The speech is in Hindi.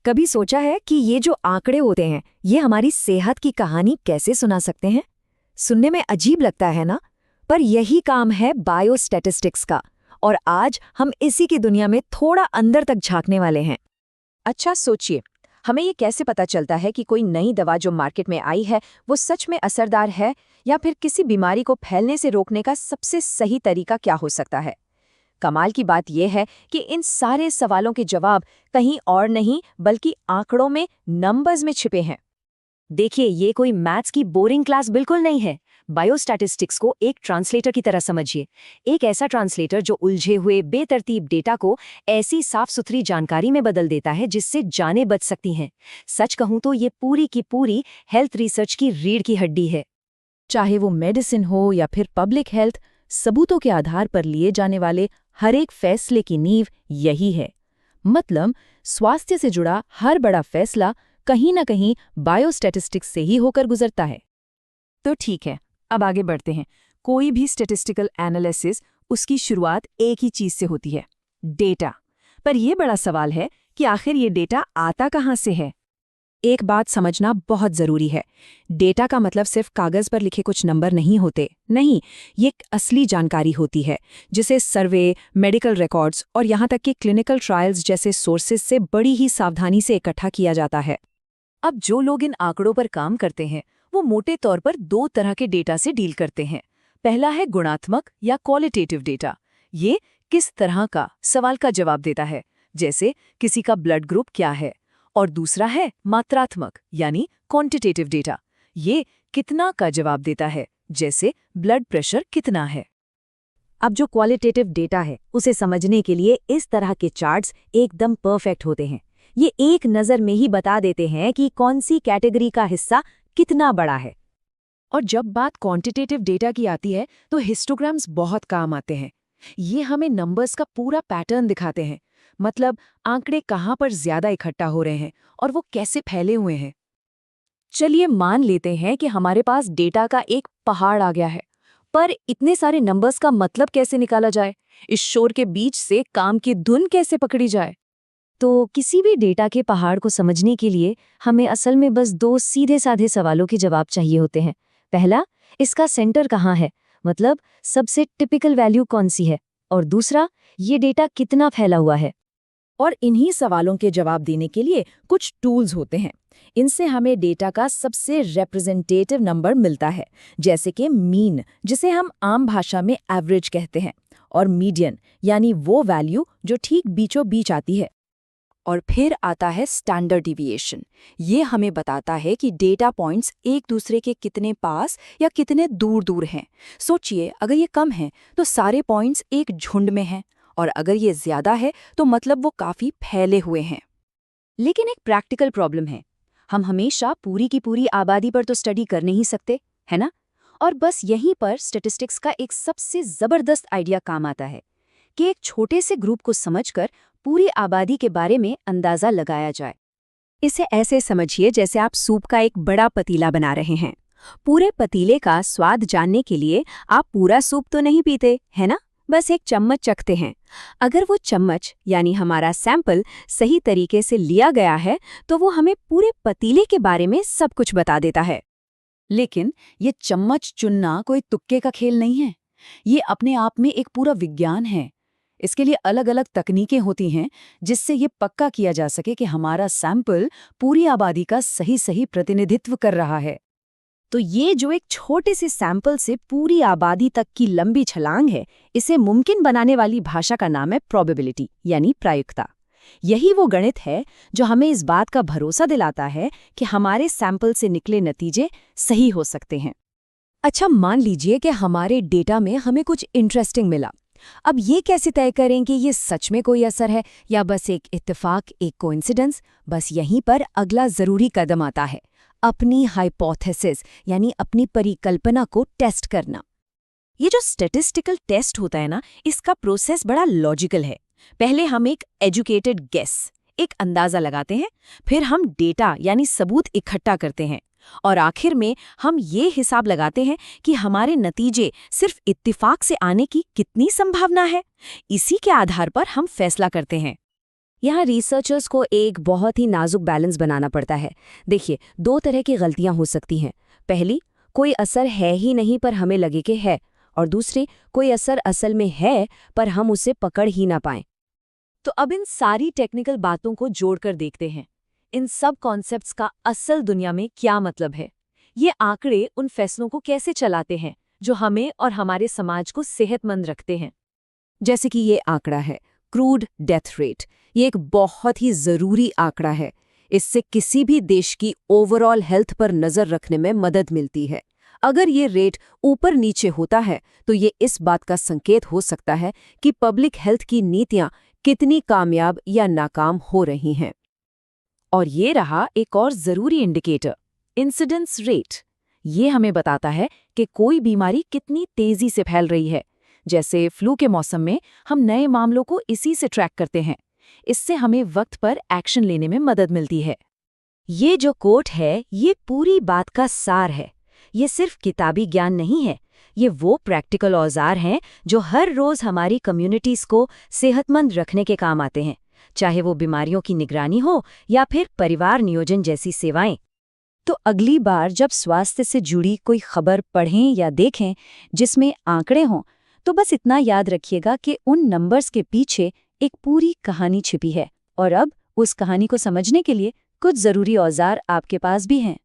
कभी सोचा है कि ये जो आंकड़े होते हैं ये हमारी सेहत की कहानी कैसे सुना सकते हैं? सुनने में अजीब लगता है ना, पर यही काम है बायोस्टैटिस्टिक्स का। और आज हम इसी की दुनिया में थोड़ा अंदर तक झांकने वाले हैं। अच्छा सोचिए, हमें ये कैसे पता चलता है कि कोई नई दवा जो मार्केट में आई है वो सच में असरदार है, या फिर किसी बीमारी को फैलने से रोकने का सबसे सही तरीका क्या हो सकता है? कमाल की बात यह है कि इन सारे सवालों के जवाब कहीं और नहीं बल्कि आंकड़ों में, नंबर्स में छिपे हैं। देखिए, ये कोई मैथ्स की बोरिंग क्लास बिल्कुल नहीं है। बायोस्टैटिस्टिक्स को एक ट्रांसलेटर की तरह समझिए। एक ऐसा ट्रांसलेटर जो उलझे हुए बेतरतीब डेटा को ऐसी साफ सुथरी जानकारी में बदल देता है जिससे जानें बच सकती हैं। सच कहूं तो ये पूरी की पूरी हेल्थ रिसर्च की रीढ़ की हड्डी है। चाहे वो मेडिसिन हो या फिर पब्लिक हेल्थ, सबूतों के आधार पर लिए जाने वाले हर एक फैसले की नींव यही है। मतलब स्वास्थ्य से जुड़ा हर बड़ा फैसला कहीं न कहीं बायोस्टैटिस्टिक्स से ही होकर गुजरता है। तो ठीक है, अब आगे बढ़ते हैं। कोई भी स्टैटिस्टिकल एनालिसिस, उसकी शुरुआत एक ही चीज से होती है, डेटा। पर यह बड़ा सवाल है कि आखिर ये डेटा आता कहाँ से है? एक बात समझना बहुत जरूरी है। डेटा का मतलब सिर्फ कागज पर लिखे कुछ नंबर नहीं होते। नहीं, ये एक असली जानकारी होती है जिसे सर्वे, मेडिकल रिकॉर्ड्स और यहाँ तक कि क्लिनिकल ट्रायल्स जैसे सोर्सेज से बड़ी ही सावधानी से इकट्ठा किया जाता है। अब जो लोग इन आंकड़ों पर काम करते हैं वो मोटे तौर पर दो तरह के डेटा से डील करते हैं। पहला है गुणात्मक या क्वालिटेटिव डेटा। ये किस तरह का सवाल का जवाब देता है, जैसे किसी का ब्लड ग्रुप क्या है। और दूसरा है मात्रात्मक यानी क्वांटिटेटिव डेटा। ये कितना का जवाब देता है, जैसे ब्लड प्रेशर कितना है। अब जो क्वालिटेटिव डेटा है उसे समझने के लिए इस तरह के चार्ट्स एकदम परफेक्ट होते हैं। ये एक नज़र में ही बता देते हैं कि कौन सी कैटेगरी का हिस्सा कितना बड़ा है। और जब बात क्वांटिटेटिव डेटा की आती है तो हिस्टोग्राम्स बहुत काम आते हैं। ये हमें नंबर्स का पूरा पैटर्न दिखाते हैं, मतलब आंकड़े कहाँ पर ज्यादा इकट्ठा हो रहे हैं और वो कैसे फैले हुए हैं। चलिए मान लेते हैं कि हमारे पास डेटा का एक पहाड़ आ गया है, पर इतने सारे नंबर्स का मतलब कैसे निकाला जाए? इस शोर के बीच से काम की धुन कैसे पकड़ी जाए? तो किसी भी डेटा के पहाड़ को समझने के लिए हमें असल में बस दो सीधे साधे सवालों के जवाब चाहिए होते हैं। पहला, इसका सेंटर कहाँ है, मतलब सबसे टिपिकल वैल्यू कौन सी है। और दूसरा, ये डेटा कितना फैला हुआ है। और इन्हीं सवालों के जवाब देने के लिए कुछ टूल्स होते हैं। इनसे हमें डेटा का सबसे रिप्रेजेंटेटिव नंबर मिलता है, जैसे कि मीन, जिसे हम आम भाषा में एवरेज कहते हैं, और मीडियन यानी वो वैल्यू जो ठीक बीचों बीच आती है। और फिर आता है स्टैंडर्ड डिविएशन। ये हमें बताता है कि डेटा पॉइंट्स एक दूसरे के कितने पास या कितने दूर दूर हैं। सोचिए, अगर ये कम है तो सारे पॉइंट्स एक झुंड में हैं, और अगर ये ज्यादा है तो मतलब वो काफी फैले हुए हैं। लेकिन एक प्रैक्टिकल प्रॉब्लम है। हम हमेशा पूरी की पूरी आबादी पर तो स्टडी कर नहीं सकते, है ना? और बस यहीं पर स्टैटिस्टिक्स का एक सबसे जबरदस्त आइडिया काम आता है कि एक छोटे से ग्रुप को समझकर पूरी आबादी के बारे में अंदाजा लगाया जाए। इसे ऐसे समझिए जैसे आप सूप का एक बड़ा पतीला बना रहे हैं। पूरे पतीले का स्वाद जानने के लिए आप पूरा सूप तो नहीं पीते, है ना? बस एक चम्मच चखते हैं। अगर वो चम्मच यानी हमारा सैंपल सही तरीके से लिया गया है तो वो हमें पूरे पतीले के बारे में सब कुछ बता देता है। लेकिन ये चम्मच चुनना कोई तुक्के का खेल नहीं है। ये अपने आप में एक पूरा विज्ञान है। इसके लिए अलग अलग तकनीकें होती हैं जिससे ये पक्का किया जा सके कि हमारा सैंपल पूरी आबादी का सही सही प्रतिनिधित्व कर रहा है। तो ये जो एक छोटे से सैंपल से पूरी आबादी तक की लंबी छलांग है, इसे मुमकिन बनाने वाली भाषा का नाम है प्रोबेबिलिटी यानी प्रायिकता। यही वो गणित है जो हमें इस बात का भरोसा दिलाता है कि हमारे सैंपल से निकले नतीजे सही हो सकते हैं। अच्छा, मान लीजिए कि हमारे डेटा में हमें कुछ इंटरेस्टिंग मिला। अब ये कैसे तय करें कि ये सच में कोई असर है या बस एक इत्तेफाक, एक कोइंसिडेंस? बस यहीं पर अगला जरूरी कदम आता है, अपनी हाइपोथेसिस यानी अपनी परिकल्पना को टेस्ट करना। ये जो स्टैटिस्टिकल टेस्ट होता है ना, इसका प्रोसेस बड़ा लॉजिकल है। पहले हम एक एजुकेटेड गेस, एक अंदाजा लगाते हैं, फिर हम डेटा यानी सबूत इकट्ठा करते हैं, और आखिर में हम ये हिसाब लगाते हैं कि हमारे नतीजे सिर्फ इत्तिफाक से आने की कितनी संभावना है। इसी के आधार पर हम फैसला करते हैं। यहाँ रिसर्चर्स को एक बहुत ही नाजुक बैलेंस बनाना पड़ता है। देखिए, 2 तरह की गलतियां हो सकती हैं। पहली, कोई असर है ही नहीं पर हमें लगे कि है, और दूसरी, कोई असर असल में है पर हम उसे पकड़ ही ना पाएं। तो अब इन सारी टेक्निकल बातों को जोड़कर देखते हैं। इन सब कॉन्सेप्ट्स का असल दुनिया में क्या मतलब है? ये आंकड़े उन फैसलों को कैसे चलाते हैं जो हमें और हमारे समाज को सेहतमंद रखते हैं? जैसे कि ये आंकड़ा है, क्रूड डेथ रेट। ये एक बहुत ही ज़रूरी आंकड़ा है। इससे किसी भी देश की ओवरऑल हेल्थ पर नज़र रखने में मदद मिलती है। अगर ये रेट ऊपर नीचे होता है तो ये इस बात का संकेत हो सकता है कि पब्लिक हेल्थ की नीतियां कितनी कामयाब या नाकाम हो रही हैं। और ये रहा एक और ज़रूरी इंडिकेटर, इंसिडेंस रेट। ये हमें बताता है कि कोई बीमारी कितनी तेज़ी से फैल रही है। जैसे फ्लू के मौसम में हम नए मामलों को इसी से ट्रैक करते हैं। इससे हमें वक्त पर एक्शन लेने में मदद मिलती है। ये जो कोट है, ये पूरी बात का सार है। ये सिर्फ किताबी ज्ञान नहीं है, ये वो प्रैक्टिकल औजार हैं जो हर रोज़ हमारी कम्युनिटीज़ को सेहतमंद रखने के काम आते हैं, चाहे वो बीमारियों की निगरानी हो या फिर परिवार नियोजन जैसी सेवाएं। तो अगली बार जब स्वास्थ्य से जुड़ी कोई खबर पढ़ें या देखें जिसमें आंकड़े हों, तो बस इतना याद रखिएगा कि उन नंबर्स के पीछे एक पूरी कहानी छिपी है, और अब उस कहानी को समझने के लिए कुछ ज़रूरी औजार आपके पास भी हैं।